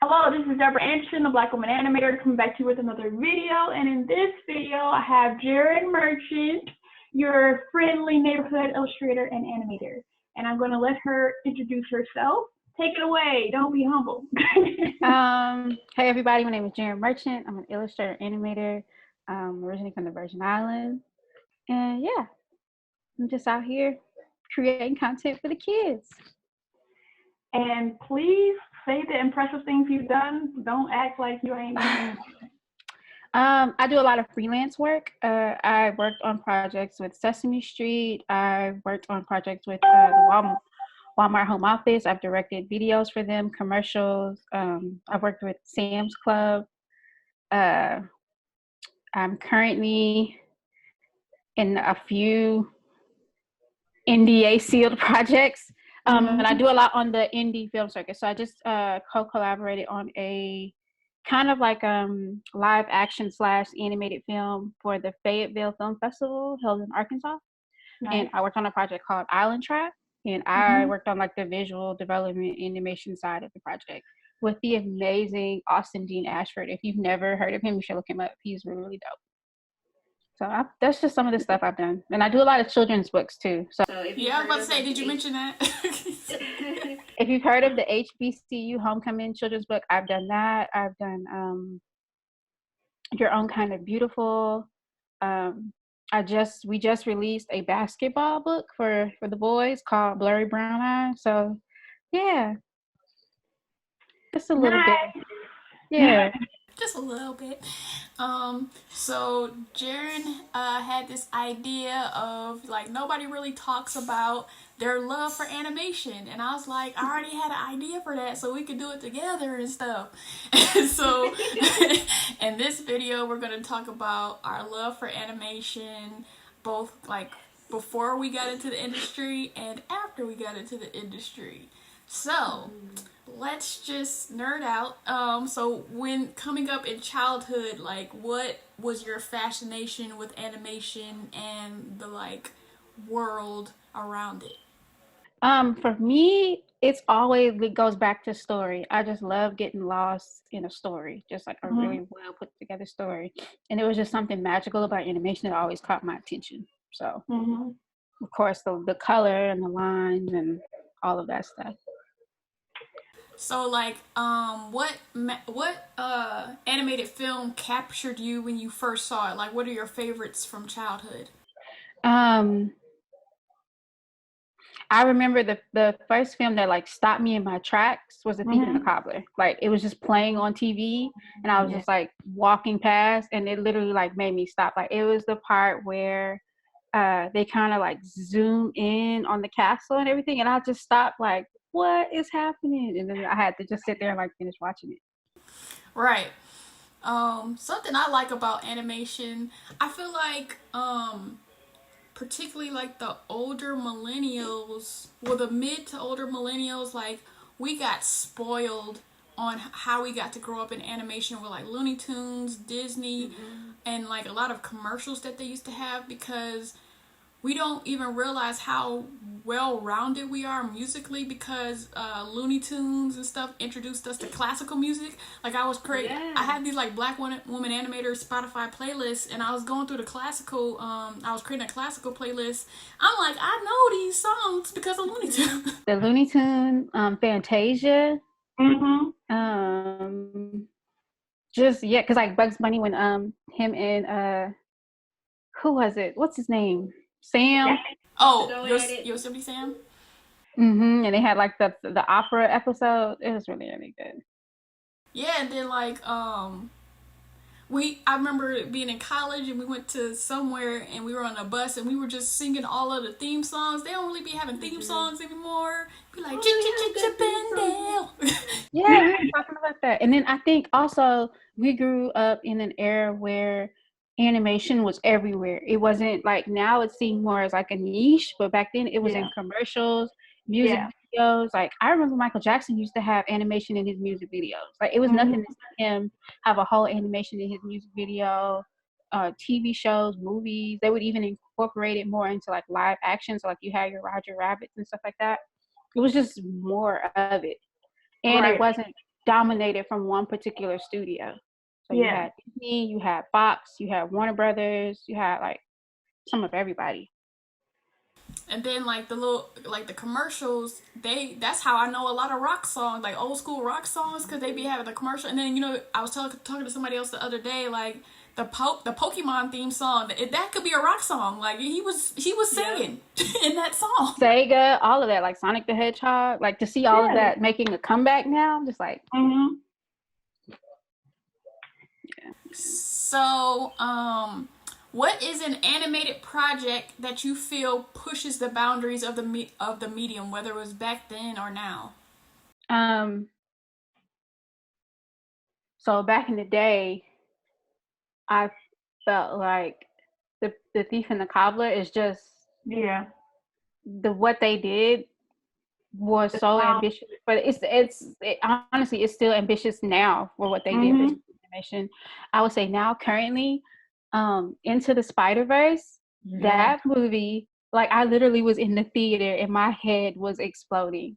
Hello, this is Deborah and J'Aaron, the Black Woman Animator, coming back to you with another video. And in this video, I have J'Aaron Merchant, your friendly neighborhood illustrator and animator. And I'm going to let her introduce herself. Take it away. Don't be humble. Hey everybody, my name is J'Aaron Merchant. I'm an illustrator animator, originally from the Virgin Islands. And yeah, I'm just out here creating content for the kids. And please say the impressive things you've done. Don't act like you ain't doing anything. I do a lot of freelance work. I worked on projects with Sesame Street. I worked on projects with the Walmart home office. I've directed videos for them, commercials. I've worked with Sam's Club. I'm currently in a few NDA sealed projects. And I do a lot on the indie film circuit. So I just co-collaborated on a kind of like live action / animated film for the Fayetteville Film Festival held in Arkansas. Nice. And I worked on a project called Island Trap. And I worked on like the visual development animation side of the project with the amazing Austin Dean Ashford. If you've never heard of him, you should look him up. He's really, really dope. So that's just some of the stuff I've done. And I do a lot of children's books too. So yeah, I was about to say, did you mention that? If you've heard of the HBCU Homecoming children's book, I've done that. I've done Your Own Kind of Beautiful. We just released a basketball book for the boys called Blurry Brown Eye. So yeah, just a little bit. Yeah. Just a little bit. So J'Aaron had this idea of like nobody really talks about their love for animation, and I was like, I already had an idea for that, so we could do it together and stuff. And so, in this video, we're gonna talk about our love for animation, both like before we got into the industry and after we got into the industry. So let's just nerd out. So when coming up in childhood, like what was your fascination with animation and the like world around it? For me, it goes back to story. I just love getting lost in a story, just like a really well put together story. And there was just something magical about animation that always caught my attention. So of course the color and the lines and all of that stuff. So like, what animated film captured you when you first saw it? Like, what are your favorites from childhood? I remember the first film that like stopped me in my tracks was The Thief and the Cobbler. Like it was just playing on TV and I was just like walking past and it literally like made me stop. Like it was the part where they kind of like zoom in on the castle and everything and I just stopped like, what is happening? And then I had to just sit there and like finish watching it. Right. Something I like about animation, I feel like particularly like the older millennials, well the mid to older millennials, like we got spoiled on how we got to grow up in animation with like Looney Tunes, Disney, and like a lot of commercials that they used to have, because we don't even realize how well-rounded we are musically, because Looney Tunes and stuff introduced us to classical music. Like I had these like Black Woman Animator Spotify playlists, and I was going through the classical, I was creating a classical playlist. I'm like, I know these songs because of Looney Tunes. The Looney Tune, Fantasia. Just, yeah, because like Bugs Bunny when him and, who was it? What's his name? Sam. Oh, Yosemite Sam. And they had like the opera episode. It was really, really good. Yeah, and then like I remember being in college and we went to somewhere and we were on a bus and we were just singing all of the theme songs. They don't really be having theme songs anymore. Be like Chippendale. Yeah, we were talking about that. And then I think also we grew up in an era where animation was everywhere. It wasn't like now it seemed more as like a niche, but back then it was in commercials, music videos. Like I remember Michael Jackson used to have animation in his music videos. Like it was nothing to see him have a whole animation in his music video, TV shows, movies. They would even incorporate it more into like live action. So like you had your Roger Rabbits and stuff like that. It was just more of it. And it wasn't dominated from one particular studio. So you had Disney, you had Fox, you had Warner Brothers, you had like some of everybody. And then like the commercials, that's how I know a lot of rock songs, like old school rock songs, because they be having the commercial. And then I was talking to somebody else the other day, like the Pokemon theme song, that could be a rock song. Like he was singing in that song. Sega, all of that, like Sonic the Hedgehog, like to see all of that making a comeback now, I'm just like. So, what is an animated project that you feel pushes the boundaries of the medium, whether it was back then or now? So back in the day, I felt like the Thief and the Cobbler is just what they did was so ambitious, but honestly it's still ambitious now for what they did with animation. I would say now currently, Into the Spider-Verse, that movie, like I literally was in the theater and my head was exploding.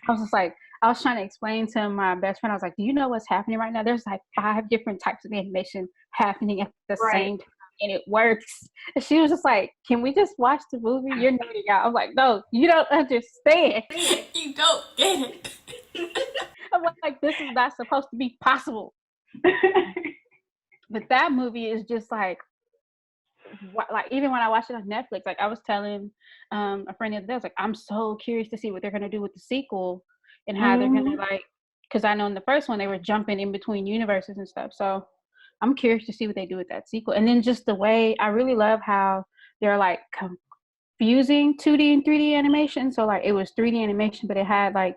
I was just like, I was trying to explain to my best friend, I was like, do you know what's happening right now? There's like 5 different types of animation happening at the same time, and it works. And she was just like, can we just watch the movie? You're nerding out. I'm like, no, you don't understand. You don't get it. I'm like, this is not supposed to be possible. But that movie is just like even when I watched it on Netflix, like I was telling a friend the other day, I was like, I'm so curious to see what they're gonna do with the sequel and how they're gonna because I know in the first one they were jumping in between universes and stuff. So I'm curious to see what they do with that sequel. And then just the way, I really love how they're like confusing 2D and 3D animation. So like it was 3D animation, but it had like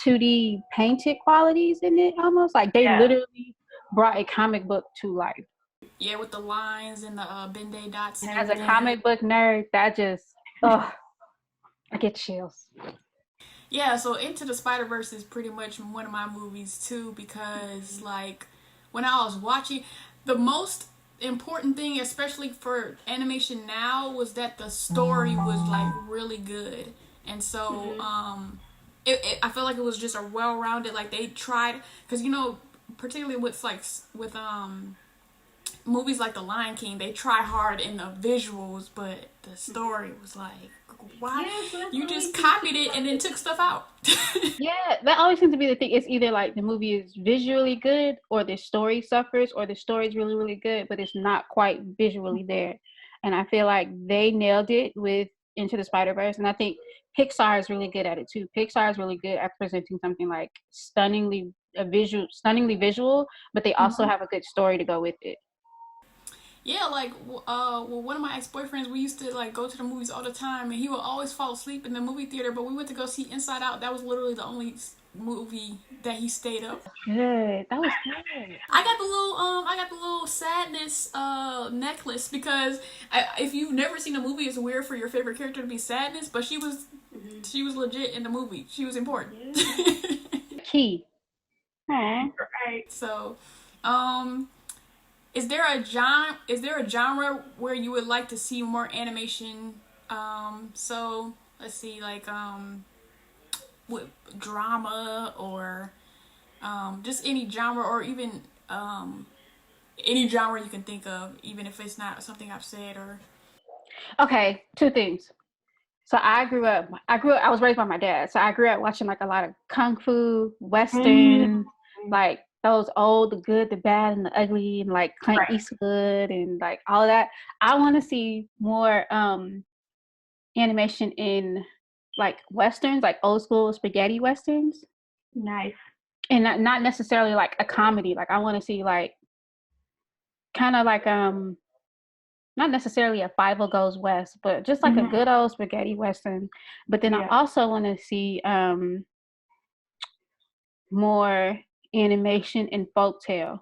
2D painted qualities in it almost. Like they literally brought a comic book to life. Yeah, with the lines and the Ben-Day dots. And as a comic book nerd, that just, I get chills. Yeah, so Into the Spider-Verse is pretty much one of my movies too, because like when I was watching, the most important thing, especially for animation now, was that the story was like really good. And so I feel like it was just a well-rounded, like they tried, because particularly with movies like The Lion King, they try hard in the visuals, but the story was like, why you just copied it and then took stuff out. Yeah, that always seems to be the thing. It's either like the movie is visually good or the story suffers, or the story is really, really good, but it's not quite visually there. And I feel like they nailed it with Into the Spider-Verse. And I think Pixar is really good at it too. Pixar is really good at presenting something like stunningly visual, but they also have a good story to go with it. Yeah, like, one of my ex-boyfriends, we used to, like, go to the movies all the time, and he would always fall asleep in the movie theater, but we went to go see Inside Out. That was literally the only movie that he stayed up. Good. That was good. I got the little sadness necklace, because if you've never seen a movie, it's weird for your favorite character to be Sadness, but she was legit in the movie. She was important. Key. Right. So, is there a genre where you would like to see more animation? So let's see, like with drama or just any genre, or even any genre you can think of, even if it's not something I've said or. Okay, 2 things. So I was raised by my dad, so I grew up watching like a lot of kung fu, western, like those old, the good, the bad, and the ugly, and like Clint Eastwood and like all of that. I want to see more animation in like westerns, like old school spaghetti westerns. Nice. And not necessarily like a comedy. Like I want to see like kind of like not necessarily a Five-O Goes West, but just like a good old spaghetti western. But then I also want to see more animation in folktale,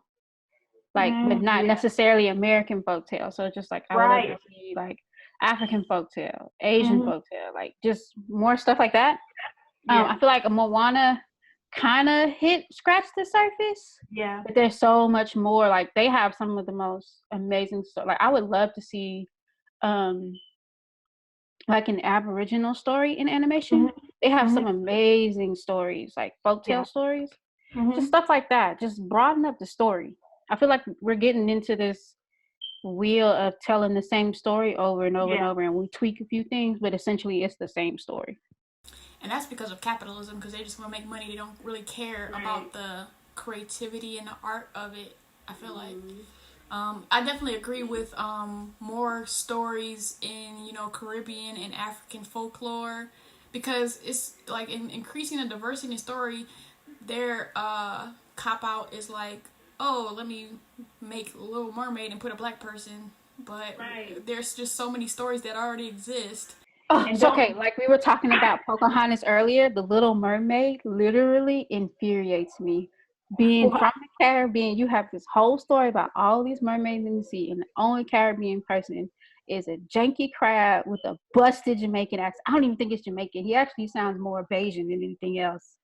like but not necessarily American folktale. So just like I would love to see like African folktale, Asian folktale, like just more stuff like that. I feel like Moana kind of scratched the surface. Yeah. But there's so much more. Like they have some of the most amazing stuff. Like I would love to see like an Aboriginal story in animation. They have some amazing stories, like folktale stories. Just stuff like that. Just broaden up the story. I feel like we're getting into this wheel of telling the same story over and over and over, and we tweak a few things, but essentially it's the same story. And that's because of capitalism, because they just want to make money. They don't really care about the creativity and the art of it, I feel like. I definitely agree with more stories in, you know, Caribbean and African folklore, because it's like increasing the diversity in story. Their cop out is like, oh, let me make Little Mermaid and put a black person, but there's just so many stories that already exist. Oh, okay, like we were talking about Pocahontas earlier, the Little Mermaid literally infuriates me. Being from the Caribbean, you have this whole story about all these mermaids in the sea, and the only Caribbean person is a janky crab with a busted Jamaican accent. I don't even think it's Jamaican. He actually sounds more Bayesian than anything else.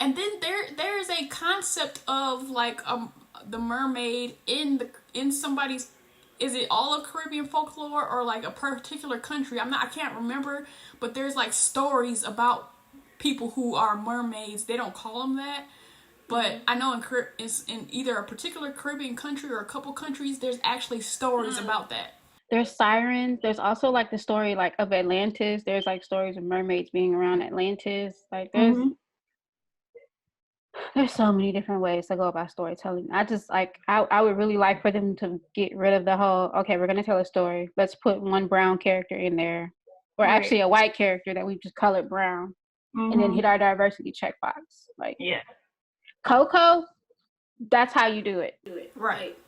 And then there is a concept of like the mermaid in somebody's. Is it all of Caribbean folklore or like a particular country? I can't remember, but there's like stories about people who are mermaids. They don't call them that, but I know in either a particular Caribbean country or a couple countries, there's actually stories about that. There's sirens. There's also like the story like of Atlantis. There's like stories of mermaids being around Atlantis. Like there's so many different ways to go about storytelling. I just like I would really like for them to get rid of the whole, okay, we're gonna tell a story, let's put one brown character in there, or actually a white character that we've just colored brown, and then hit our diversity checkbox. Like Coco, that's how you do it. Right.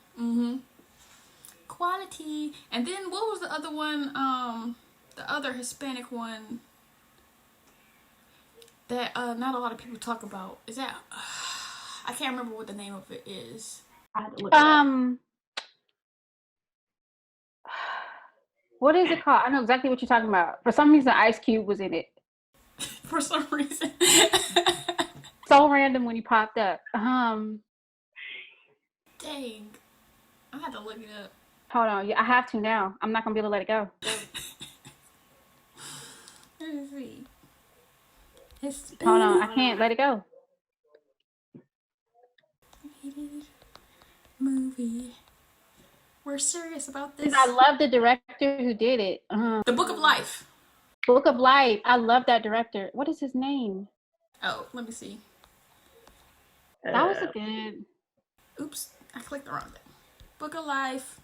Quality. And then what was the other one? The other Hispanic one that not a lot of people talk about. Is that I can't remember what the name of it is. What is it called? I know exactly what you're talking about. For some reason, Ice Cube was in it. For some reason. So random when he popped up. Dang. I had to look it up. Hold on. Yeah, I have to now. I'm not going to be able to let it go. Let me see. Hold on. I can't let it go. Movie. We're serious about this. I love the director who did it. The Book of Life. Book of Life. I love that director. What is his name? Oh, let me see. That was a good. Oops, I clicked the wrong thing. Book of Life.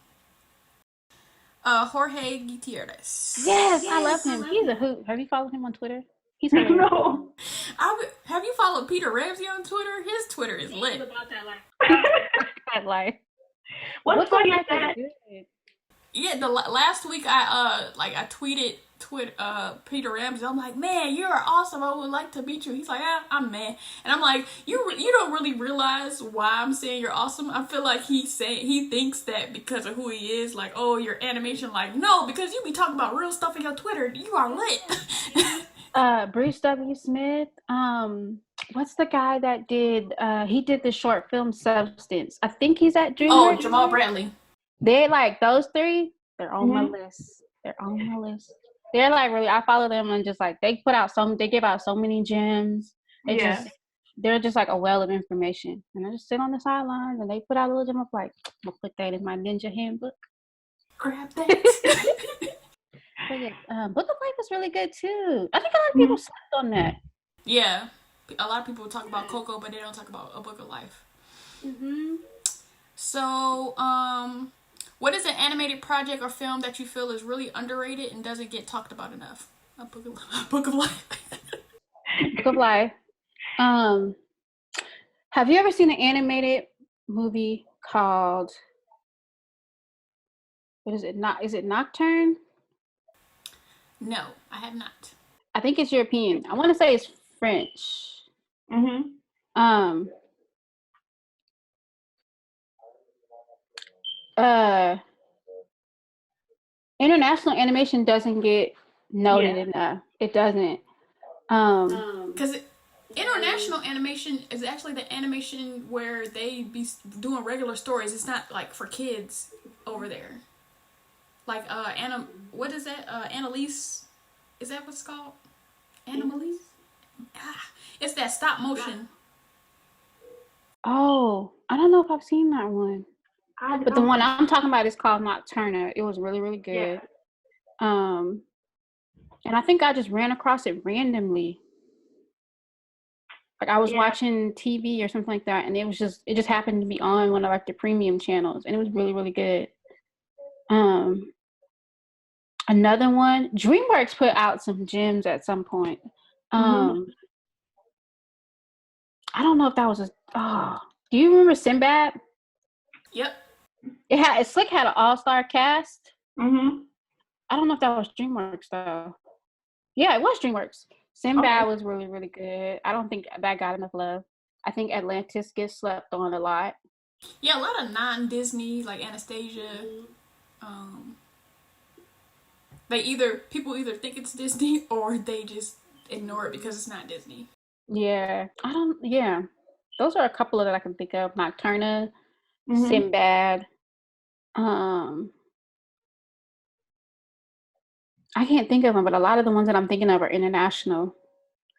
Jorge Gutierrez. Yes, I love him. He's a hoot. Have you followed him on Twitter? He's hilarious. No. Have you followed Peter Ramsey on Twitter? His Twitter is lit. About that life. What's funny is that? Yeah, the last week I tweeted Peter Ramsey. I'm like, man, you're awesome. I would like to meet you. He's like, I'm mad, and I'm like, you don't really realize why I'm saying you're awesome. I feel like he thinks that because of who he is, like, oh, your animation, like, no, because you be talking about real stuff in your Twitter. You are lit. Bruce W. Smith. What's the guy that did? He did the short film Substance. I think he's at DreamWorks. Oh, Jamal Bradley. They like those three. They're on my list. They're on my list. They're like really. I follow them and just like they give out so many gems. They're just like a well of information. And I just sit on the sidelines and they put out a little gem. I'm like, I'll put that in my ninja handbook. Grab that. But yeah, Book of Life is really good too. I think a lot of people slept on that. Yeah, a lot of people talk about Coco, but they don't talk about A Book of Life. So, what is an animated project or film that you feel is really underrated and doesn't get talked about enough? A Book of Life. Book of Life. Have you ever seen an animated movie called? What is it? Is it Nocturne? No, I have not. I think it's European. I want to say it's French. International animation doesn't get noted enough. It doesn't. Because international animation is actually the animation where they be doing regular stories. It's not like for kids over there. Like what is that? Annalise, is that what's called? Animalise? It's that stop motion. Oh, I don't know if I've seen that one. But the one I'm talking about is called Nocturna. It was really, really good. Yeah. And I think I just ran across it randomly. Like I was watching TV or something like that, and it just happened to be on one of like the premium channels, and it was really, really good. Another one, DreamWorks put out some gems at some point. I don't know if that was do you remember Sinbad? Yep. Slick had an all-star cast. I don't know if that was DreamWorks though. Yeah, it was DreamWorks. Sinbad was really, really good. I don't think that got enough love. I think Atlantis gets slept on a lot. Yeah, a lot of non-Disney, like Anastasia. People either think it's Disney or they just ignore it because it's not Disney. Yeah, those are a couple of that I can think of. Nocturna, Sinbad. I can't think of them, but a lot of the ones that I'm thinking of are international.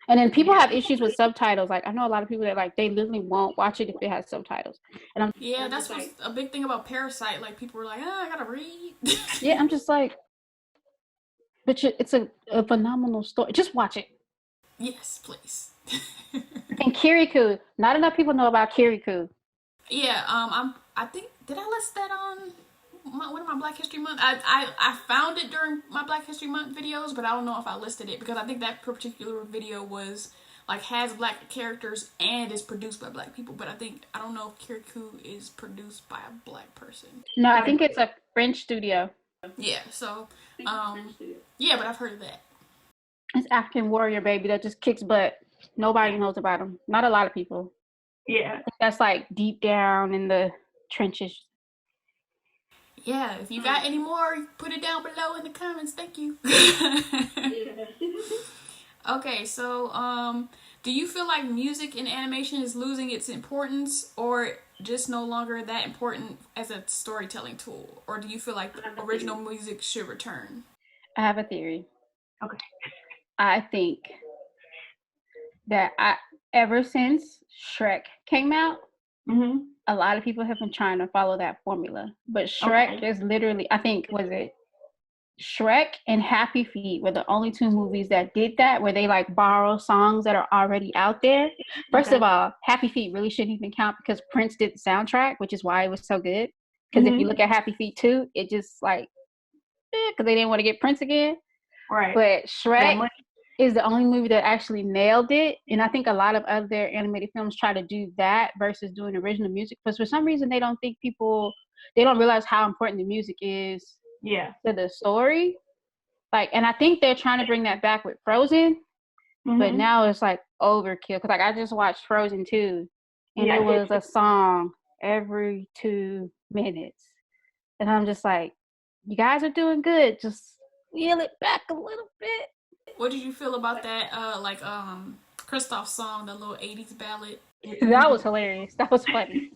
And then people have issues with subtitles. Like I know a lot of people that like they literally won't watch it if it has subtitles. And that's what's a big thing about Parasite. Like people were like, I gotta read. Yeah, I'm just like, but it's a phenomenal story. Just watch it. Yes, please. And Kirikou. Not enough people know about Kirikou. Yeah, I think, did I list that on one of my Black History Month? I found it during my Black History Month videos, but I don't know if I listed it because I think that particular video was like has Black characters and is produced by Black people. But I don't know if Kirikou is produced by a Black person. No, I think it's a French studio. Yeah, so yeah, but I've heard of that. It's African warrior baby that just kicks butt. Nobody knows about him. Not a lot of people. Yeah. That's like deep down in the trenches. Yeah, if you got any more, put it down below in the comments. Thank you. Okay, so do you feel like music in animation is losing its importance or just no longer that important as a storytelling tool? Or do you feel like original music should return? I have a theory. Okay. I think that ever since Shrek came out, a lot of people have been trying to follow that formula. But Shrek is literally, I think, Shrek and Happy Feet were the only two movies that did that, where they like borrow songs that are already out there. First of all, Happy Feet really shouldn't even count because Prince did the soundtrack, which is why it was so good. Because if you look at Happy Feet 2, it just like, because they didn't want to get Prince again. Right. But Shrek is the only movie that actually nailed it. And I think a lot of other animated films try to do that versus doing original music. Because for some reason, they don't realize how important the music is to the story. Like, and I think they're trying to bring that back with Frozen. But now it's like overkill. Because like I just watched Frozen 2. And it was a song every 2 minutes. And I'm just like, you guys are doing good. Just wheel it back a little bit. What did you feel about that, Kristoff's song, the little 80s ballad? That was hilarious. That was funny.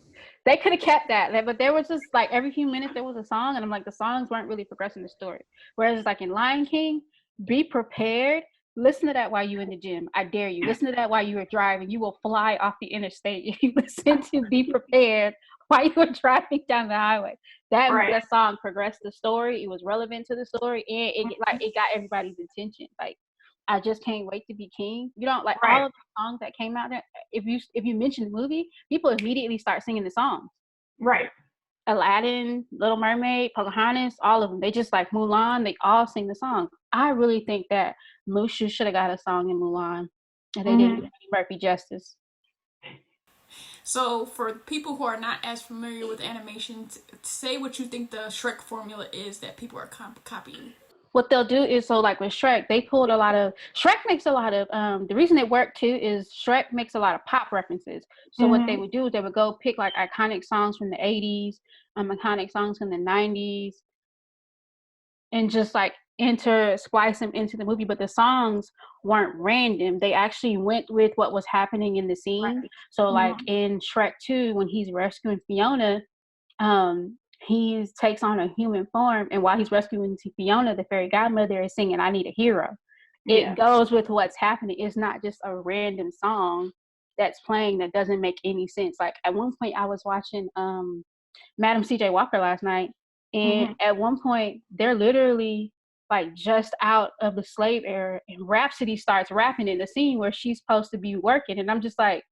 They could have kept that, but there was just like every few minutes there was a song, and I'm like, the songs weren't really progressing the story. Whereas like in Lion King, be prepared. Listen to that while you're in the gym. I dare you. Listen to that while you are driving. You will fly off the interstate if you listen to Be Prepared while you were driving down the highway. That song progressed the story. It was relevant to the story, and it got everybody's attention. Like, I just can't wait to be king. You know, like all of the songs that came out there. If you mention the movie, people immediately start singing the songs. Right. Aladdin, Little Mermaid, Pocahontas, all of them. They just like Mulan. They all sing the song. I really think that Mushu should have got a song in Mulan, and they didn't do Eddie Murphy justice. So, for people who are not as familiar with animation, say what you think the Shrek formula is that people are copying. What they'll do is, so like with Shrek, they pulled a lot of, Shrek makes a lot of, the reason it worked too is Shrek makes a lot of pop references. So what they would do is they would go pick like iconic songs from the 80s, iconic songs from the 90s, and just like splice them into the movie. But the songs weren't random. They actually went with what was happening in the scene. Right. So like in Shrek 2, when he's rescuing Fiona, he takes on a human form, and while he's rescuing Fiona, the fairy godmother is singing "I Need a Hero," it goes with what's happening. It's not just a random song that's playing that doesn't make any sense. Like at one point I was watching Madam CJ Walker last night, and at one point they're literally like just out of the slave era, and Rhapsody starts rapping in the scene where she's supposed to be working, and I'm just like,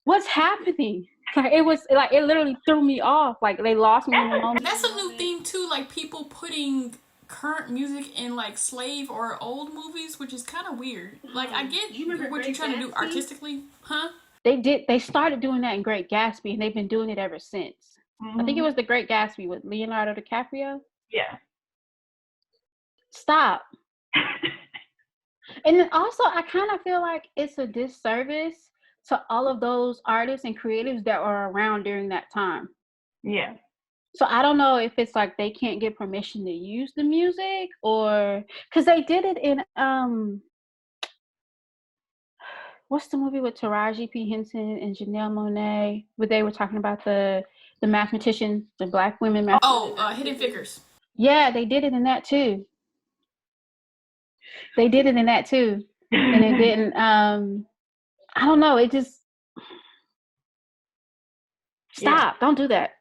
what's happening? Like it was like, it literally threw me off. Like they lost me in the moment. That's a new theme too, like people putting current music in like slave or old movies, which is kind of weird. Like I get what you're trying to do artistically, huh? They started doing that in Great Gatsby, and they've been doing it ever since. I think it was The Great Gatsby with Leonardo DiCaprio. Yeah. Stop. And then also, I kind of feel like it's a disservice to all of those artists and creatives that were around during that time. Yeah. So I don't know if it's like they can't get permission to use the music, or because they did it in what's the movie with Taraji P. Henson and Janelle Monáe, where they were talking about the mathematician, the Black women mathematician? Hidden Figures. Yeah, they did it in that too. And it didn't, I don't know, it just, stop, don't do that.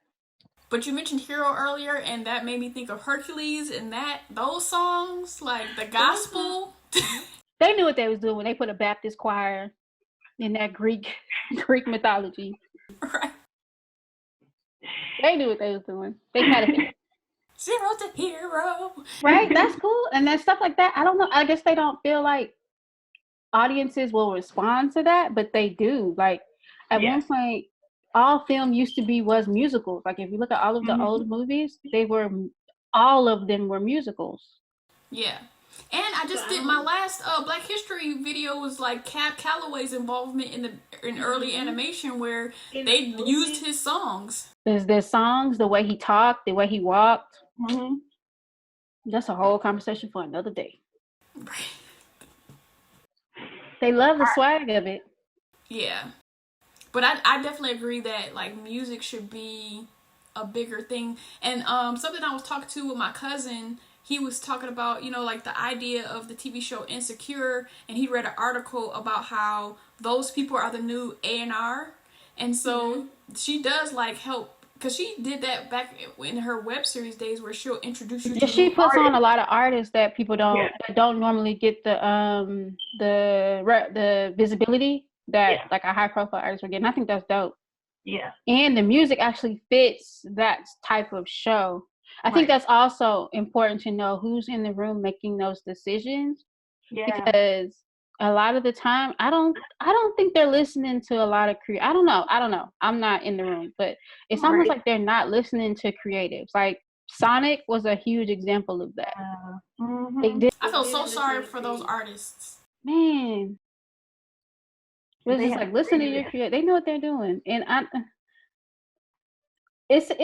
But you mentioned Hero earlier, and that made me think of Hercules and those songs, like the gospel. They knew what they was doing when they put a Baptist choir in that Greek mythology. Right. They knew what they was doing. They had it. Zero to hero. Right? That's cool. And then stuff like that. I don't know. I guess they don't feel like audiences will respond to that, but they do. Like at one point, all film was musicals. Like if you look at all of the old movies, all of them were musicals. Yeah. And I just did my last Black History video was like Cab Calloway's involvement in early animation, where they used his songs. Their songs, the way he talked, the way he walked. That's a whole conversation for another day. Right. They love the swag of it. Yeah. But I definitely agree that like music should be a bigger thing. And something I was talking to with my cousin, he was talking about, like the idea of the TV show Insecure, and he read an article about how those people are the new A&R. And so she does like help, because she did that back in her web series days, where she'll introduce you to she puts on a lot of artists that people don't normally get the visibility that like a high profile artist would get. And I think that's dope. Yeah. And the music actually fits that type of show. I think that's also important to know who's in the room making those decisions. Yeah. Because a lot of the time, I don't think they're listening to a lot of I don't know. I'm not in the room, but it's almost like they're not listening to creatives. Like Sonic was a huge example of that. I feel so sorry for those artists. Man. It's just like, listen to your creator. They know what they're doing. And it's so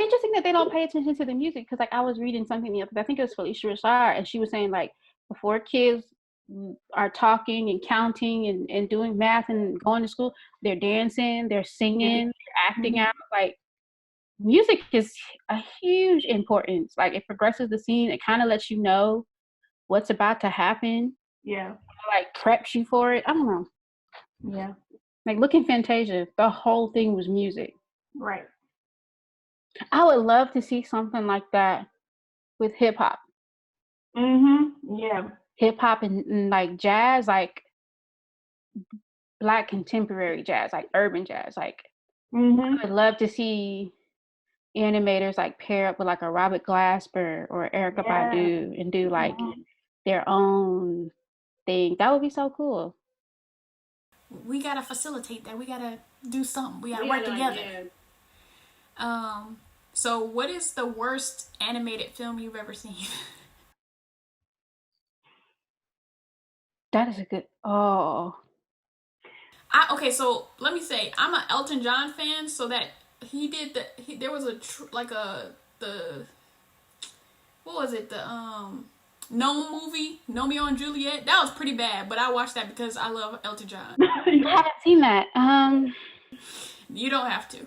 interesting that they don't pay attention to the music, because like I was reading something the other day, I think it was Felicia Rashad, and she was saying like before kids are talking and counting and doing math and going to school, they're dancing, they're singing, they're acting out. Like music is a huge importance. Like it progresses the scene. It kind of lets you know what's about to happen. Yeah. Like preps you for it. I don't know. Yeah. Like look at Fantasia. The whole thing was music. Right. I would love to see something like that with hip hop. Yeah. Hip hop and like jazz, like Black contemporary jazz, like urban jazz. Like I would love to see animators like pair up with like a Robert Glasper or Erykah Badu and do like their own thing. That would be so cool. We gotta facilitate that. We gotta do something. We gotta work together. So what is the worst animated film you've ever seen? That is a good. Okay, so let me say, I'm an Elton John fan, so that he did there was what was it, the Gnome movie, Romeo and Juliet. That was pretty bad, but I watched that because I love Elton John. I haven't seen that. You don't have to.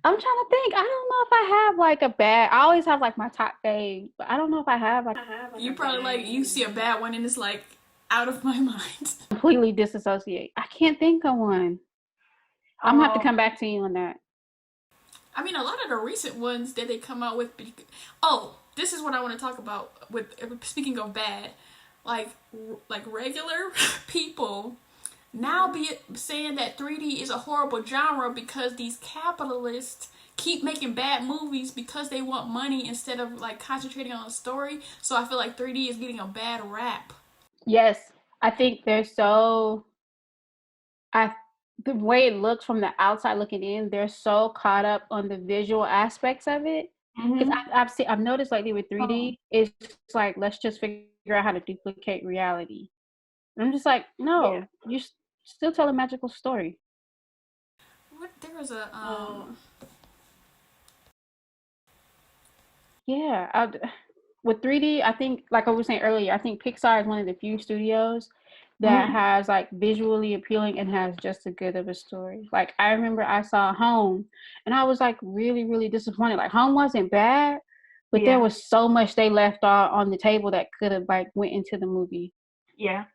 I'm trying to think. I don't know if I have like a bad. I always have like my top fave, but I don't know if I have like You probably like you see a bad one and it's like out of my mind. completely disassociate. I can't think of one. I'm gonna have to come back to you on that. I mean, a lot of the recent ones that they come out with. Oh, this is what I want to talk about. With speaking of bad, like regular people now be saying that 3D is a horrible genre because these capitalists keep making bad movies because they want money instead of like concentrating on a story. So I feel like 3D is getting a bad rap. Yes, I think they're so. I the way it looks from the outside looking in, they're so caught up on the visual aspects of it. Because I've noticed lately with 3D, it's like let's just figure out how to duplicate reality. And I'm just like, no, you still tell a magical story. What there was a Yeah, with 3D, I think, like I was saying earlier, I think Pixar is one of the few studios that has like visually appealing and has just as good of a story. Like I remember I saw Home, and I was like really, really disappointed. Like Home wasn't bad, but there was so much they left on the table that could have like went into the movie. Yeah.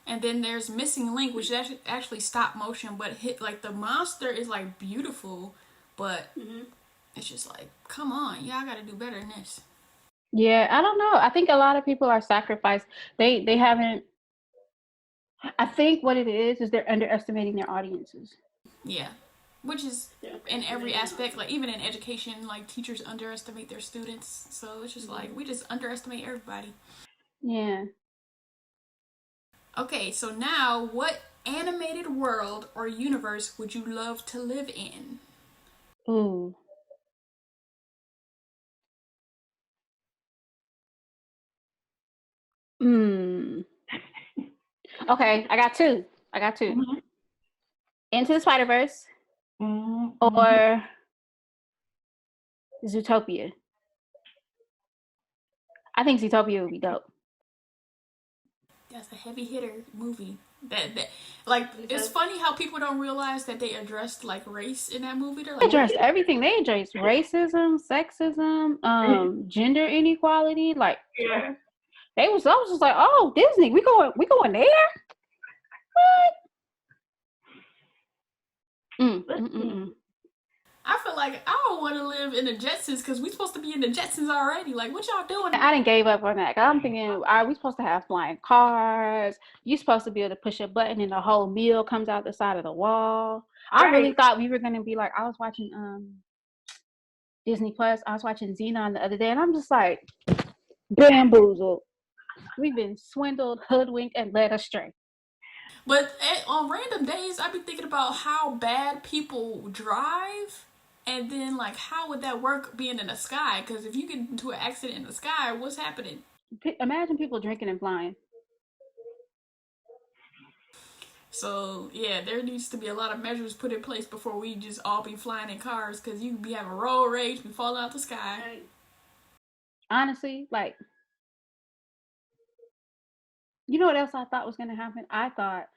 And then there's Missing Link, which is actually stop motion, but hit like the monster is like beautiful, but it's just like, come on, y'all gotta do better than this. Yeah, I don't know. I think a lot of people are sacrificed. They haven't. I think what it is they're underestimating their audiences. Yeah, which is in every aspect, like even in education, like teachers underestimate their students. So it's just like we just underestimate everybody. Yeah. Okay, so now what animated world or universe would you love to live in? Ooh. Okay, I got two. Into the Spider-Verse or Zootopia. I think Zootopia would be dope. That's a heavy hitter movie. That like it's funny how people don't realize that they addressed like race in that movie. They're like, They addressed everything. They addressed racism, sexism, gender inequality. Like I was just like, oh, Disney, we going there? What? I feel like I don't want to live in the Jetsons because we're supposed to be in the Jetsons already. Like, what y'all doing? I didn't gave up on that. I'm thinking, are we supposed to have flying cars? You supposed to be able to push a button and the whole meal comes out the side of the wall. I really thought we were gonna be like, I was watching Disney Plus. I was watching Xenon the other day, and I'm just like, bamboozled. We've been swindled, hoodwinked, and led astray. But on random days, I've been thinking about how bad people drive. And then, like, how would that work being in the sky? Because if you get into an accident in the sky, what's happening? Imagine people drinking and flying. So, yeah, there needs to be a lot of measures put in place before we just all be flying in cars. Because you be having road rage and fall out the sky. Honestly, like, you know what else I thought was going to happen? I thought,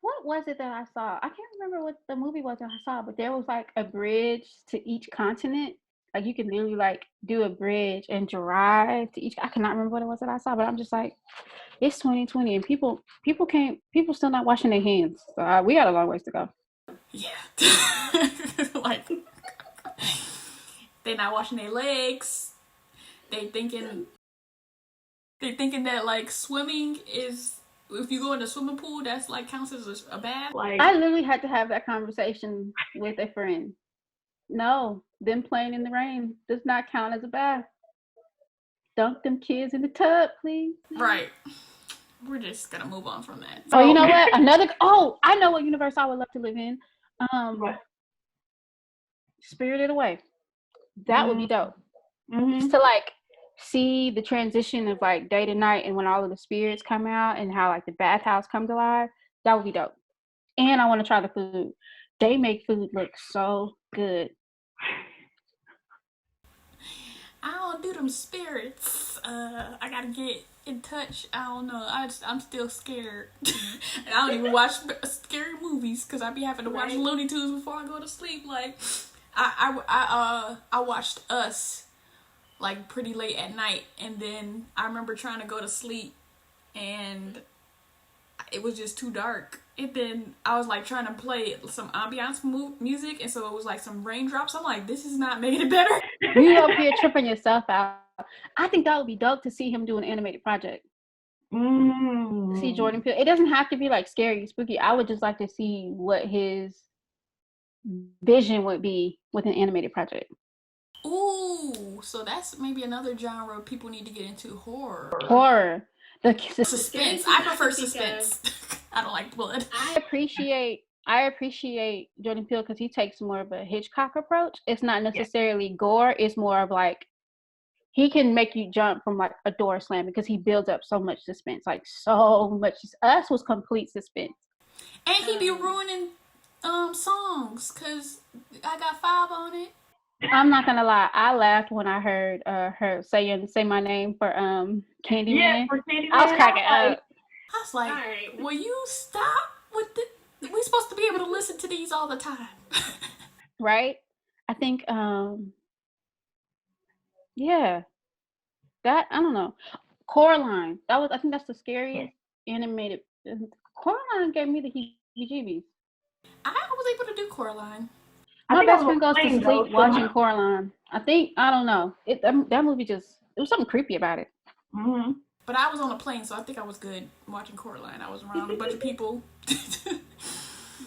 what was it that I saw? I can't remember what the movie was that I saw, but there was like a bridge to each continent. Like you can literally like do a bridge and drive to each. I cannot remember what it was that I saw, but I'm just like, it's 2020 and people still not washing their hands. So we got a long ways to go. Yeah. Like, they're not washing their legs. They thinking that like swimming is, if you go in the swimming pool, that's like counts as a bath. Like, I literally had to have that conversation with a friend. No, them playing in the rain does not count as a bath. Dunk them kids in the tub, please. Right. We're just gonna move on from that. Oh, you know what? I know what universe I would love to live in. Spirited Away. That would be dope. Just to like see the transition of like day to night and when all of the spirits come out and how like the bathhouse comes alive. That would be dope. And I want to try the food. They make food look so good. I don't do them spirits. I gotta get in touch. I don't know. I'm still scared. And I don't even watch scary movies because I be having to watch Looney Tunes before I go to sleep. Like, I watched Us like pretty late at night, and then I remember trying to go to sleep, and it was just too dark. And then I was like trying to play some ambiance music, and so it was like some raindrops. I'm like, this is not making it better. You up here tripping yourself out. I think that would be dope to see him do an animated project. See Jordan Peele. It doesn't have to be like scary, spooky. I would just like to see what his vision would be with an animated project. Ooh, so that's maybe another genre people need to get into. Horror. The suspense. I prefer suspense. I don't like blood. I appreciate Jordan Peele because he takes more of a Hitchcock approach. It's not necessarily gore. It's more of like he can make you jump from like a door slam because he builds up so much suspense, like so much. Us was complete suspense. And he be ruining songs because I got 5 on it. I'm not gonna lie, I laughed when I heard her say my name for Candyman. Yeah, for Candyman. I was cracking up. I was like, right, will you stop with the? We're supposed to be able to listen to these all the time. Right? I think yeah. That I don't know. Coraline. I think that's the scariest animated. Coraline gave me the heebie-jeebies. I was able to do Coraline. My best friend goes to sleep watching Coraline. I don't know. That movie it was something creepy about it. Mm-hmm. But I was on a plane, so I think I was good watching Coraline. I was around a bunch of people.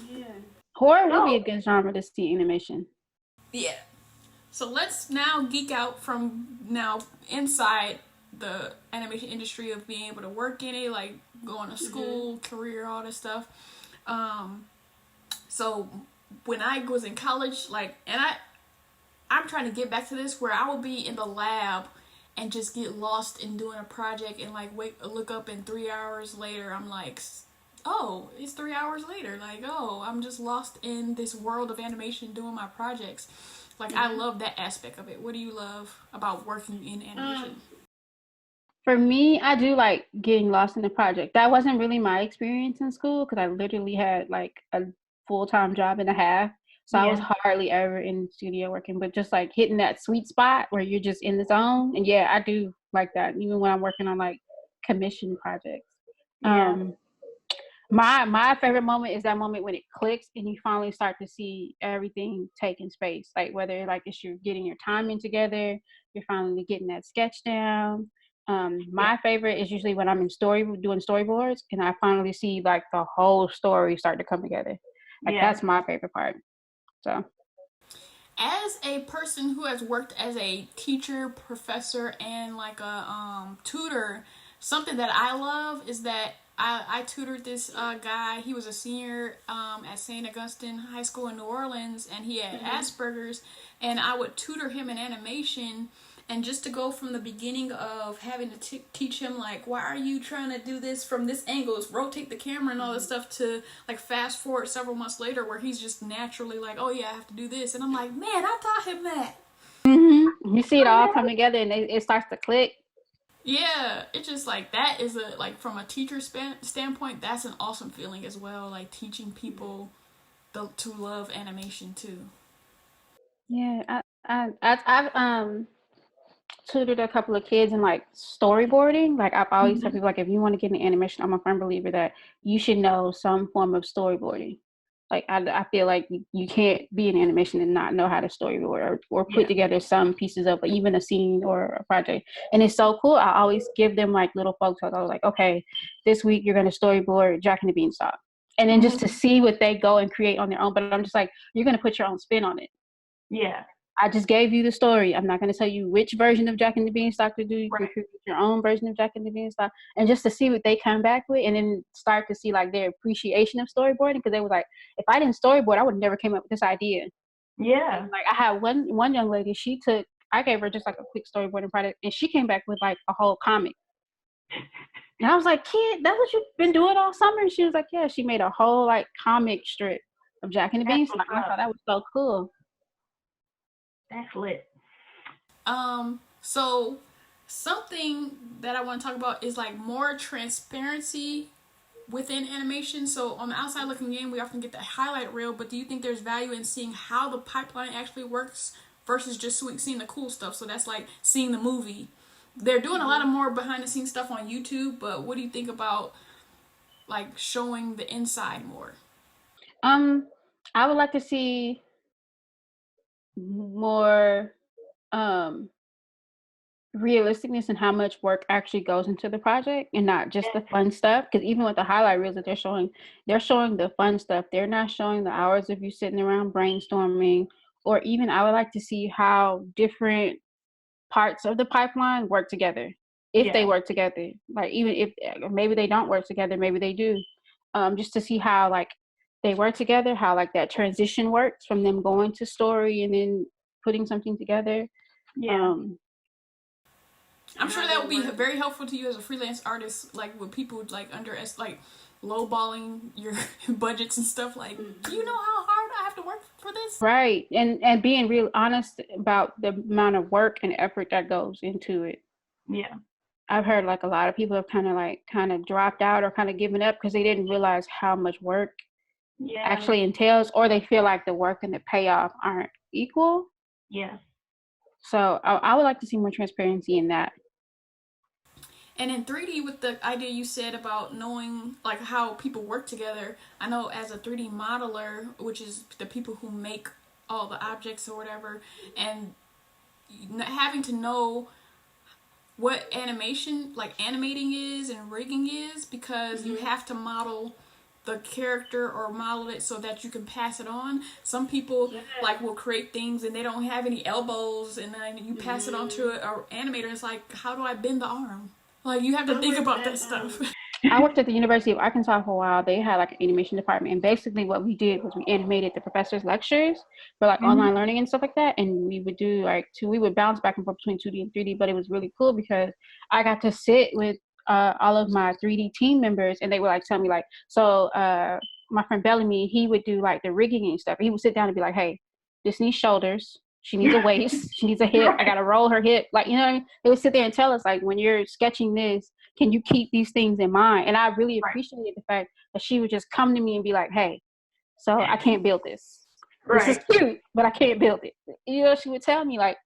Yeah. Horror would be a good genre to see animation. Yeah. So let's now geek out from now inside the animation industry of being able to work in it, like going to school, career, all this stuff. So when I was in college, like, and I'm trying to get back to this where I would be in the lab and just get lost in doing a project and like look up and 3 hours later I'm like, oh, it's 3 hours later. Like, oh, I'm just lost in this world of animation doing my projects. Like, I love that aspect of it. What do you love about working in animation? For me, I do like getting lost in the project. That wasn't really my experience in school because I literally had like a full-time job and a half. So I was hardly ever in the studio working, but just like hitting that sweet spot where you're just in the zone. And yeah, I do like that, even when I'm working on like commission projects. My favorite moment is that moment when it clicks and you finally start to see everything taking space. Like whether like it's you're getting your timing together, you're finally getting that sketch down. My favorite is usually when I'm in doing storyboards and I finally see like the whole story start to come together. Like that's my favorite part. So as a person who has worked as a teacher, professor, and like a tutor, something that I love is that I tutored this guy. He was a senior at St. Augustine High School in New Orleans, and he had Asperger's, and I would tutor him in animation. And just to go from the beginning of having to teach him, like, why are you trying to do this from this angle? Rotate the camera and all this stuff to, like, fast forward several months later where he's just naturally like, oh, yeah, I have to do this. And I'm like, man, I taught him that. Mm-hmm. You see it all come together and it starts to click. Yeah, it's just like that is from a teacher standpoint, that's an awesome feeling as well. Like, teaching people to love animation, too. Yeah, I've tutored a couple of kids in like storyboarding. Like I've always tell people like if you want to get into animation, I'm a firm believer that you should know some form of storyboarding. Like I feel like you can't be in animation and not know how to storyboard or put together some pieces of even a scene or a project. And it's so cool. I always give them like little photos. I was like, okay, this week you're going to storyboard Jack and the Beanstalk. And then just to see what they go and create on their own. But I'm just like, you're going to put your own spin on it. Yeah. I just gave you the story. I'm not going to tell you which version of Jack and the Beanstalk to do. You can create your own version of Jack and the Beanstalk. And just to see what they come back with and then start to see like their appreciation of storyboarding. Because they were like, if I didn't storyboard, I would have never came up with this idea. Yeah. And, like I had one young lady, I gave her just like a quick storyboarding project and she came back with like a whole comic. And I was like, kid, that's what you've been doing all summer? And she was like, yeah, she made a whole like comic strip of Jack and the Beanstalk. I thought that was so cool. That's lit. So something that I want to talk about is like more transparency within animation? So on the outside looking in, we often get the highlight reel, but do you think there's value in seeing how the pipeline actually works versus just seeing the cool stuff? So that's like seeing the movie. They're doing a lot of more behind the scenes stuff on YouTube, but what do you think about like showing the inside more? I would like to see more realisticness in how much work actually goes into the project and not just the fun stuff. Because even with the highlight reels that they're showing the fun stuff. They're not showing the hours of you sitting around brainstorming, or even I would like to see how different parts of the pipeline work together, if they work together. Like even if maybe they don't work together, maybe they do. Just to see how like they work together, how like that transition works from them going to story and then putting something together. I'm sure that would be very helpful to you as a freelance artist, like with people like lowballing your budgets and stuff. Like, do you know how hard I have to work for this? Right, and being real honest about the amount of work and effort that goes into it. Yeah, I've heard like a lot of people have kind of dropped out or kind of given up because they didn't realize how much work actually entails, or they feel like the work and the payoff aren't equal. Yeah. So I would like to see more transparency in that. And in 3D, with the idea you said about knowing like how people work together, I know as a 3D modeler, which is the people who make all the objects or whatever, and having to know what animation, like animating is and rigging is, because you have to model the character or model it so that you can pass it on. Some people like will create things and they don't have any elbows, and then you pass it on to an animator. It's like, how do I bend the arm? Like, you have to think about that stuff. I worked at the University of Arkansas for a while. They had like an animation department, and basically what we did was we animated the professors' lectures for like online learning and stuff like that. And we would do we would bounce back and forth between 2D and 3D, but it was really cool because I got to sit with all of my 3D team members, and they would like tell me like, so my friend Bellamy, he would do like the rigging and stuff. He would sit down and be like, hey, this needs shoulders. She needs a waist. She needs a hip. I got to roll her hip. Like, you know what I mean? They would sit there and tell us, like, when you're sketching this, can you keep these things in mind? And I really appreciated the fact that she would just come to me and be like, hey, so I can't build this. This is cute, but I can't build it. You know, she would tell me, like,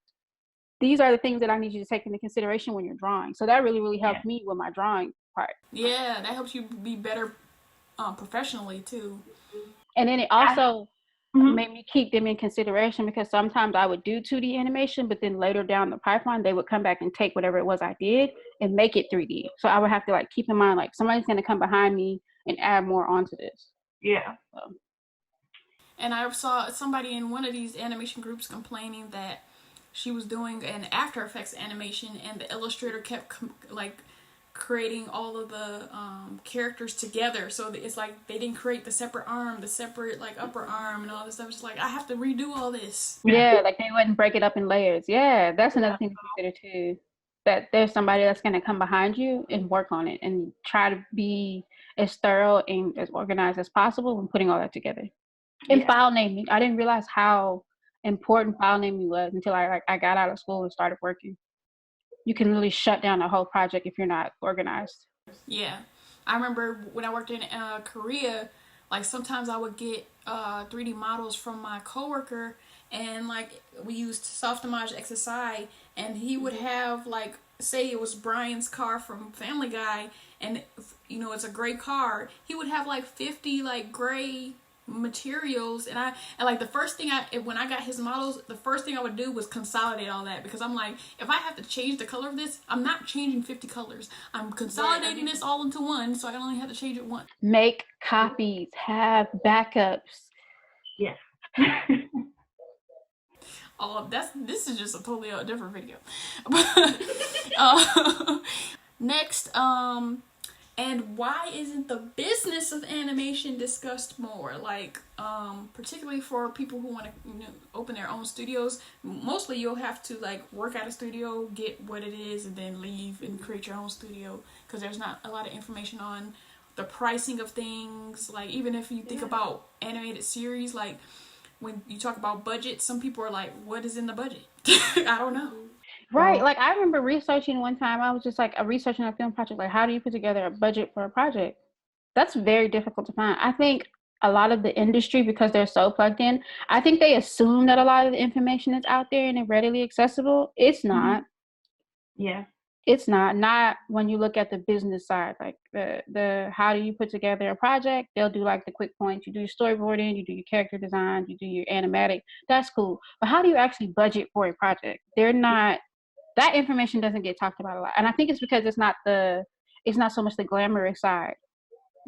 these are the things that I need you to take into consideration when you're drawing. So that really, really helped me with my drawing part. Yeah, that helps you be better professionally, too. And then it also made me keep them in consideration, because sometimes I would do 2D animation, but then later down the pipeline, they would come back and take whatever it was I did and make it 3D. So I would have to like keep in mind, like, somebody's going to come behind me and add more onto this. Yeah. So. And I saw somebody in one of these animation groups complaining that she was doing an After Effects animation, and the illustrator kept creating all of the characters together, so that it's like they didn't create the separate arm, the separate like upper arm and all this stuff. It's like, I have to redo all this. Yeah, like they wouldn't break it up in layers. Yeah, that's another thing to consider too, that there's somebody that's going to come behind you and work on it and try to be as thorough and as organized as possible when putting all that together. And file naming, I didn't realize how important file naming was until I got out of school and started working. You can really shut down a whole project if you're not organized. Yeah. I remember when I worked in Korea, like sometimes I would get 3D models from my coworker, and like we used Softimage XSI, and he would have like, say it was Brian's car from Family Guy, and you know, it's a gray car. He would have like 50 like gray materials, and like the first thing when I got his models, the first thing I would do was consolidate all that, because I'm like, if I have to change the color of this, I'm not changing 50 colors. I'm consolidating this all into one, so I only have to change it once. Make copies, have backups. Yes. This is just a totally different video. Next, and why isn't the business of animation discussed more? Like, particularly for people who want to open their own studios. Mostly you'll have to like work at a studio, get what it is, and then leave and create your own studio, because there's not a lot of information on the pricing of things. Like, even if you think about animated series, like when you talk about budget, some people are like, what is in the budget? I don't know. Right. Like, I remember researching one time, I was just like researching a film project, like, how do you put together a budget for a project? That's very difficult to find. I think a lot of the industry, because they're so plugged in, I think they assume that a lot of the information is out there and it's readily accessible. It's not. Yeah. It's not when you look at the business side, like the how do you put together a project. They'll do like the quick points. You do your storyboarding, you do your character design, you do your animatic. That's cool, but how do you actually budget for a project? They're not. That information doesn't get talked about a lot, and I think it's because it's not so much the glamorous side.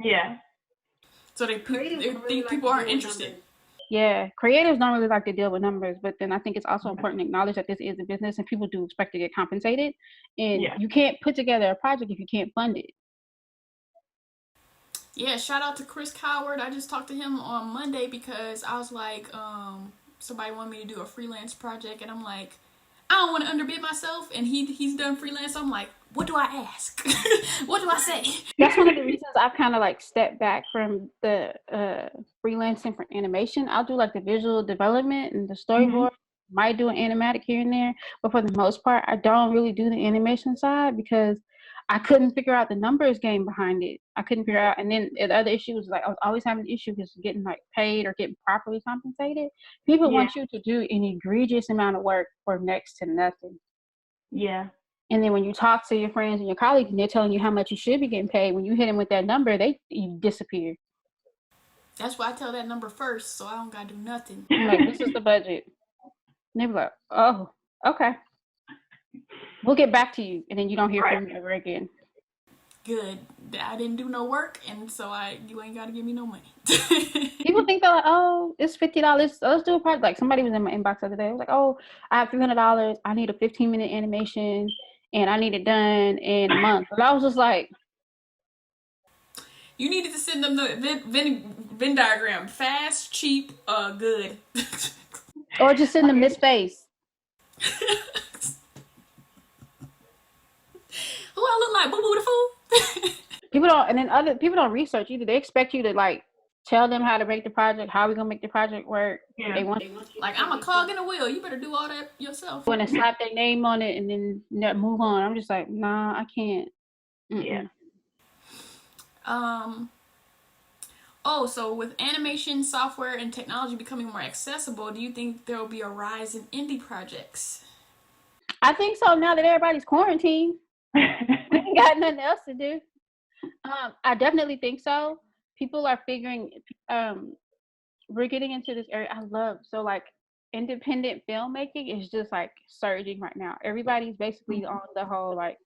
Yeah. So they think people aren't interested. Yeah, creatives don't really like to deal with numbers, but then I think it's also important to acknowledge that this is a business and people do expect to get compensated, and you can't put together a project if you can't fund it. Yeah, shout out to Chris Coward. I just talked to him on Monday because I was like, somebody wanted me to do a freelance project, and I'm like, I don't want to underbid myself, and he's done freelance. I'm like, what do I ask? What do I say? That's one of the reasons I've kind of like stepped back from the freelancing for animation. I'll do like the visual development and the storyboard. Might do an animatic here and there, but for the most part, I don't really do the animation side because I couldn't figure out the numbers game behind it. I couldn't figure out, and then the other issue was like I was always having an issue with getting like paid or getting properly compensated. People want you to do an egregious amount of work for next to nothing. Yeah. And then when you talk to your friends and your colleagues and they're telling you how much you should be getting paid, when you hit them with that number, you disappear. That's why I tell that number first, so I don't gotta do nothing. I'm like, this is the budget. And they be like, oh, okay. We'll get back to you. And then you don't hear from me ever again. Good. I didn't do no work, and so you ain't gotta give me no money. People think they're like, oh, it's $50. Let's do a project. Like somebody was in my inbox the other day. I was like, oh, I have $300. I need a 15-minute animation, and I need it done in a month. But I was just like, you needed to send them the Venn diagram: fast, cheap, good. Or just send them this face. Who I look like? Boo Boo the Fool? People don't, and then other people don't research either. They expect you to like tell them how to make the project, how we gonna make the project work. Yeah. They want like I'm a cog in a wheel. You better do all that yourself. Want to slap their name on it and then move on. I'm just like, nah, I can't. Yeah. Oh, so with animation software and technology becoming more accessible, do you think there will be a rise in indie projects? I think so. Now that everybody's quarantined, we ain't got nothing else to do. I definitely think so. People are figuring. We're getting into this area. Like independent filmmaking is just like surging right now. Everybody's basically on the whole like,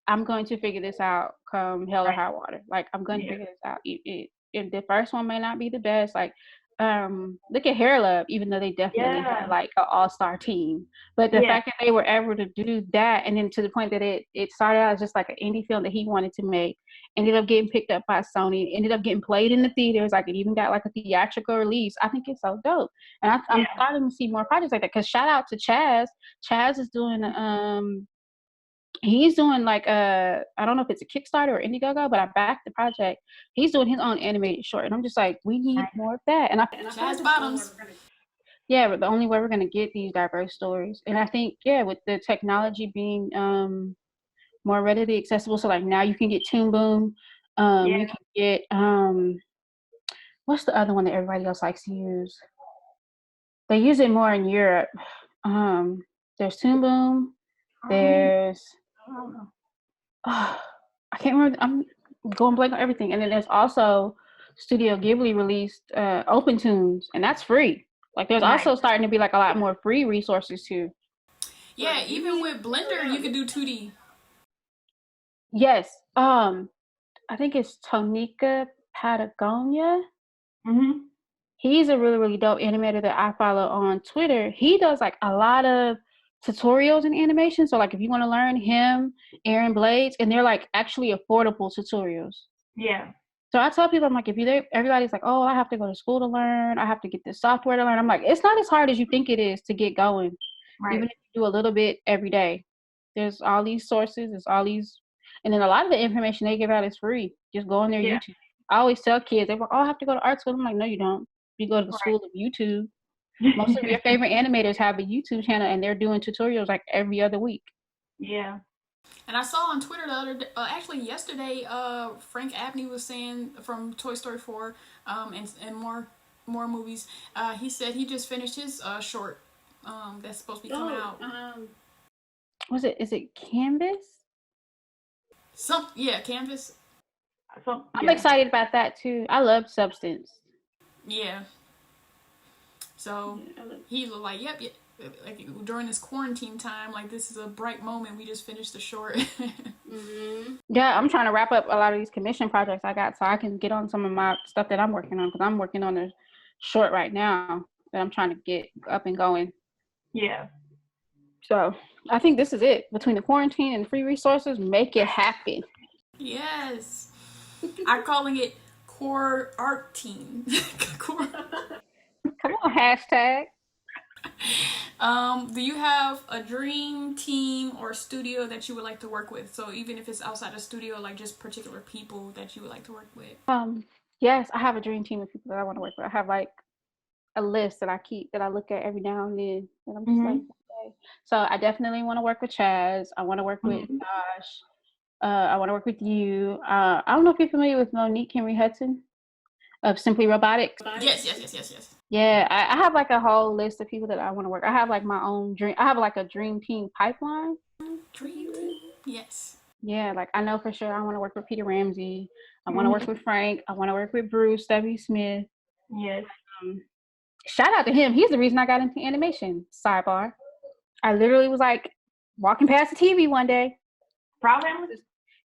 I'm going to figure this out come hell or high water. Like I'm going to figure this out. If the first one may not be the best, like look at Hair Love, even though they definitely had like an all-star team. But the fact that they were able to do that, and then to the point that it started out as just like an indie film that he wanted to make, ended up getting picked up by Sony, ended up getting played in the theaters, like it even got like a theatrical release. I think it's so dope. And I'm starting to see more projects like that, because shout out to Chaz. Chaz is doing he's doing like I don't know if it's a Kickstarter or Indiegogo, but I backed the project. He's doing his own animated short, and I'm just like, we need more of that. And Chaz Bottoms. Yeah, but the only way we're gonna get these diverse stories, and I think with the technology being more readily accessible, so like now you can get Toon Boom, you can get what's the other one that everybody else likes to use? They use it more in Europe. There's Toon Boom. There's I can't remember. I'm going blank on everything. And then there's also Studio Ghibli released Open Tunes, and that's free. Like there's also starting to be like a lot more free resources too. Yeah, even with Blender, you could do 2D. Yes. I think it's Tonika Patagonia. He's a really, really dope animator that I follow on Twitter. He does like a lot of tutorials in animation. So like if you want to learn him, Aaron Blades, and they're like actually affordable tutorials. Yeah. So I tell people, I'm like, everybody's like, oh, I have to go to school to learn. I have to get this software to learn. I'm like, it's not as hard as you think it is to get going. Even if you do a little bit every day. There's all these sources. There's all these, and then a lot of the information they give out is free. Just go on their YouTube. I always tell kids, they're like, oh, I have to go to art school. I'm like, no, you don't. You go to the school of YouTube. Most of your favorite animators have a YouTube channel, and they're doing tutorials like every other week. Yeah. And I saw on Twitter the other day, actually yesterday, Frank Abney was saying from Toy Story 4, and more movies. He said he just finished his short that's supposed to be coming out. Is it Canvas? Canvas. I'm excited about that too. I love Substance. Yeah. So he was like, yep. Like during this quarantine time, like this is a bright moment. We just finished the short. Yeah, I'm trying to wrap up a lot of these commission projects I got so I can get on some of my stuff that I'm working on, because I'm working on a short right now that I'm trying to get up and going. Yeah. So I think this is it. Between the quarantine and free resources, make it happen. Yes. I'm calling it Core Art Team. Come on, hashtag. Do you have a dream team or studio that you would like to work with? So even if it's outside the studio, like just particular people that you would like to work with. Yes, I have a dream team of people that I want to work with. I have like a list that I keep, that I look at every now and then, and I'm just like, okay. So I definitely want to work with Chaz. I want to work with Josh. I want to work with you. I don't know if you're familiar with Monique Henry Hudson of Simply Robotics. Yes. Yeah, I have like a whole list of people that I want to work. I have like my own dream. I have like a dream team pipeline. Dream team. Yes. Yeah, like I know for sure I want to work with Peter Ramsey. I want to work with Frank. I want to work with Bruce W. Smith. Yes. Shout out to him. He's the reason I got into animation. Sidebar. I literally was like walking past the TV one day. Proud family?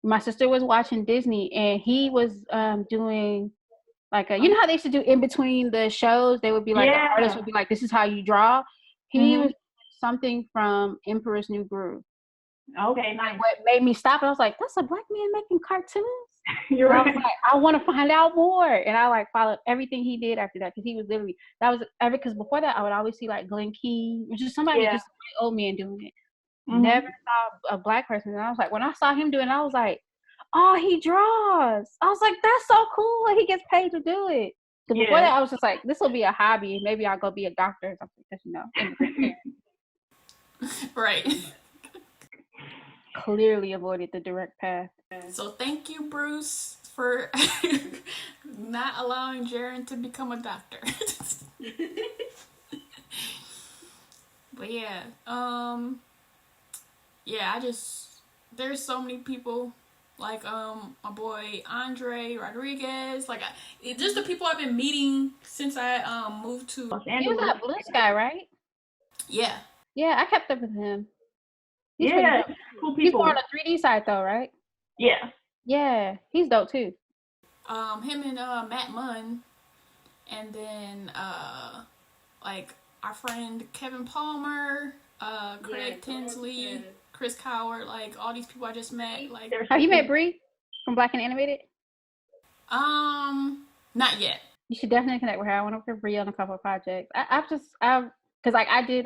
My sister was watching Disney, and he was doing like you know how they used to do in between the shows, they would be like, the artist would be like, this is how you draw. He was something from Emperor's New Groove. Okay, nice. What made me stop, and I was like, that's a black man making cartoons? You're right. I was like, I want to find out more. And I like followed everything he did after that, because he was literally, because before that I would always see like Glenn Key, which is somebody, just an old man doing it. Never saw a black person. And I was like, when I saw him doing it, I was like, oh, he draws. I was like, that's so cool. Like, he gets paid to do it. So before that, I was just like, this will be a hobby. Maybe I'll go be a doctor or something, because, you know. Right. Clearly avoided the direct path. So thank you, Bruce, for not allowing J'Aaron to become a doctor. But yeah, there's so many people, like my boy Andre Rodriguez, like just the people I've been meeting since I moved to Los Angeles. He was at Blue Sky, right? Yeah, I kept up with him. He's cool people. He's more on the 3D side though, right? Yeah, he's dope too. Him and Matt Munn, and then like our friend Kevin Palmer, Craig Tinsley, Chris Coward, like all these people I just met. Like, have you met Bree from BlkWmnAnimator? Not yet. You should definitely connect with her. I want to work with Bree on a couple of projects. Because like I did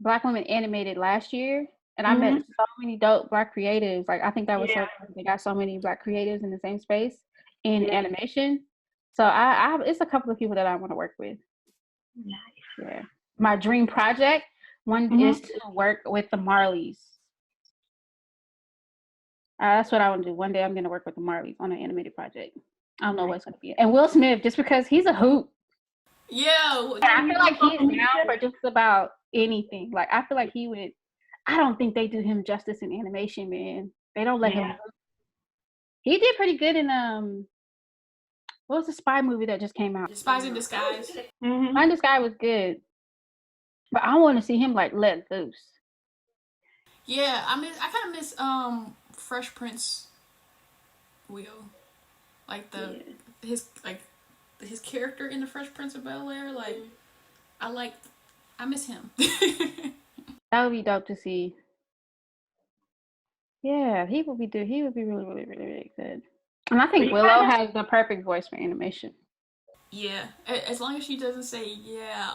BlkWmnAnimated last year, and I met so many dope Black creatives. Like I think that was so cool. They got so many Black creatives in the same space in animation. So I it's a couple of people that I want to work with. Nice. Yeah. My dream project is to work with the Marleys. That's what I want to do. One day I'm going to work with the Marleys on an animated project. I don't know what it's going to be. And Will Smith, just because he's a hoot. Yeah. I feel like he's down for just about anything. Like I feel like he would. I don't think they do him justice in animation, man. They don't let him. He did pretty good in what was the spy movie that just came out? Spies in Disguise. Spies in Disguise was good, but I want to see him like let loose. Yeah, I kind of miss Fresh Prince Will, like his character in the Fresh Prince of Bel-Air. Like I miss him. That would be dope to see. Yeah, he would be really, really, really, really good. And I think Willow has the perfect voice for animation. Yeah, as long as she doesn't say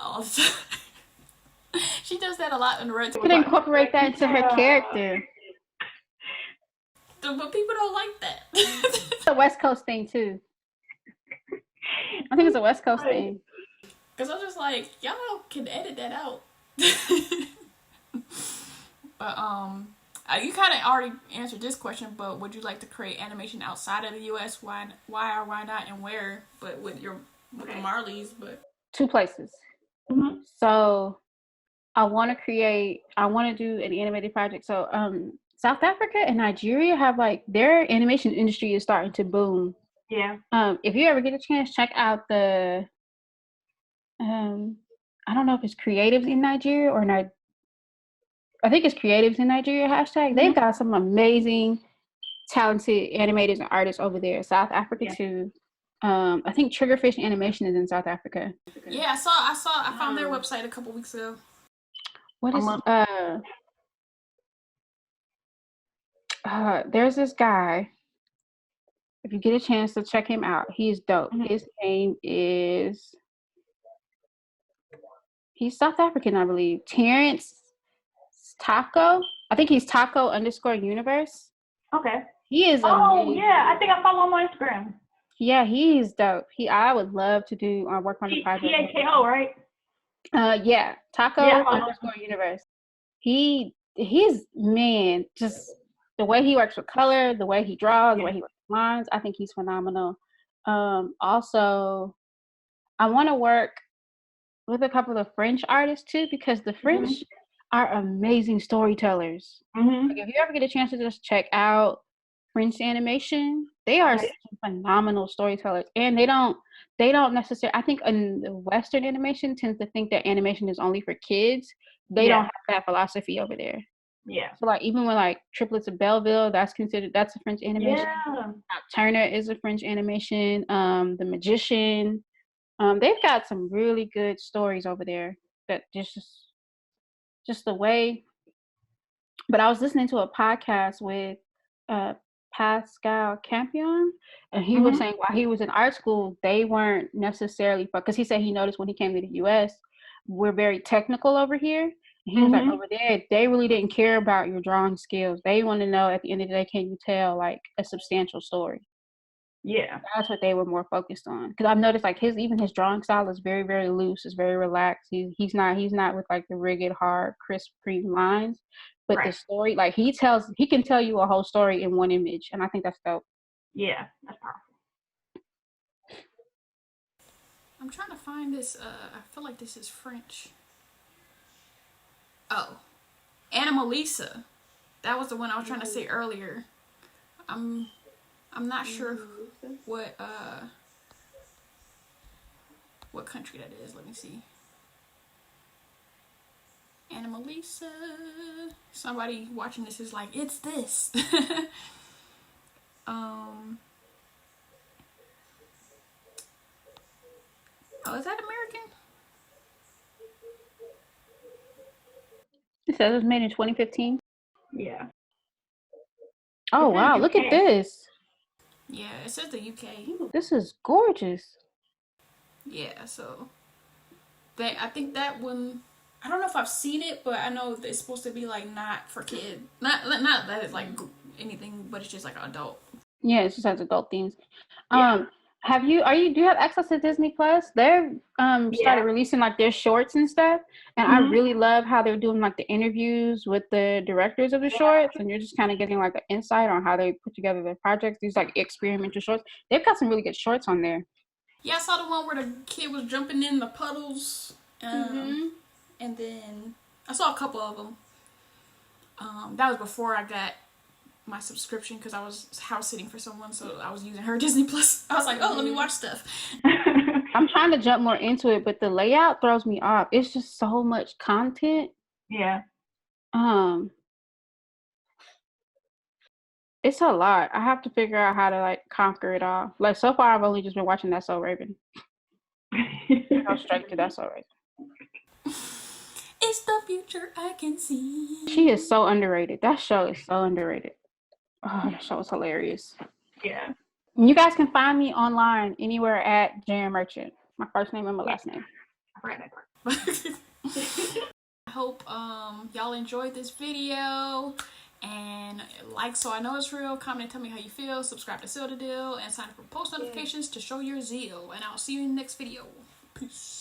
all the time. She does that a lot in the Red. You could incorporate that into her character. But people don't like that. It's a West Coast thing too. I think it's a West Coast thing. Because I'm just like, y'all can edit that out. But You kind of already answered this question, but would you like to create animation outside of the U.S.? Why or why not, and where? But with the Marleys, but 2 places. Mm-hmm. So I want to do an animated project. So South Africa and Nigeria have like their animation industry is starting to boom. Yeah. If you ever get a chance, check out the I don't know if it's Creatives in Nigeria or not. I think it's Creatives in Nigeria hashtag. They've got some amazing, talented animators and artists over there. South Africa too. I think Triggerfish Animation is in South Africa. Yeah, I found their website a couple weeks ago. What is there's this guy. If you get a chance to check him out, he's dope. His name is he's South African, I believe. Terrence Taco. I think he's Taco_Universe. Okay. He is amazing. Yeah, I think I follow him on Instagram. Yeah, he's dope. I would love to do work on the project. TAKO, right? Yeah, Taco_Universe. He's man, just the way he works with color, the way he draws, the way he works with lines. I think he's phenomenal. Also, I want to work with a couple of French artists too, because the French are amazing storytellers. Like if you ever get a chance to just check out French animation, they are phenomenal storytellers, and they don't necessarily. I think in the Western animation tends to think that animation is only for kids. They don't have that philosophy over there. Yeah. So like even with like Triplets of Belleville, that's a French animation. Yeah. Turner is a French animation. The Magician. They've got some really good stories over there that just the way. But I was listening to a podcast with Pascal Campion, and he was saying while he was in art school, they weren't necessarily, because he said he noticed when he came to the US, we're very technical over here. And he was like, over there, they really didn't care about your drawing skills. They want to know at the end of the day, can you tell like a substantial story? Yeah. That's what they were more focused on. Because I've noticed like his drawing style is very, very loose. It's very relaxed. He's not with like the rigid, hard, crisp, cream lines. But the story, like he can tell you a whole story in one image, and I think that's dope. Yeah, that's powerful. I'm trying to find this. I feel like this is French. Oh, Animalisa. That was the one I was trying to say earlier. I'm not sure what country that is. Let me see. Animalisa. Somebody watching this is like, it's this. Oh, is that American? It says it was made in 2015. Yeah. Oh wow, look at this. Yeah, it says the UK. This is gorgeous. Yeah, so I think that one, I don't know if I've seen it, but I know it's supposed to be like not for kids. Not that it's like anything, but it's just like adult. Yeah, it just has adult themes. Do you have access to Disney Plus? They've started releasing like their shorts and stuff, and I really love how they're doing like the interviews with the directors of the shorts, and you're just kind of getting like an insight on how they put together their projects. These like experimental shorts. They've got some really good shorts on there. Yeah, I saw the one where the kid was jumping in the puddles, and then I saw a couple of them. That was before I got my subscription, because I was house sitting for someone, so I was using her Disney Plus. I was like, let me watch stuff. I'm trying to jump more into it, but the layout throws me off. It's just so much content. Yeah. It's a lot. I have to figure out how to like conquer it all. Like so far, I've only just been watching That's So Raven. Go straight to That's So Raven. It's the future I can see. She is so underrated. That show is so underrated. Oh, that show is hilarious. Yeah. You guys can find me online anywhere at J'Aaron Merchant. My first name and my last name. I hope y'all enjoyed this video. And so I know it's real. Comment and tell me how you feel. Subscribe to Seal the Deal and sign up for post notifications to show your zeal. And I'll see you in the next video. Peace.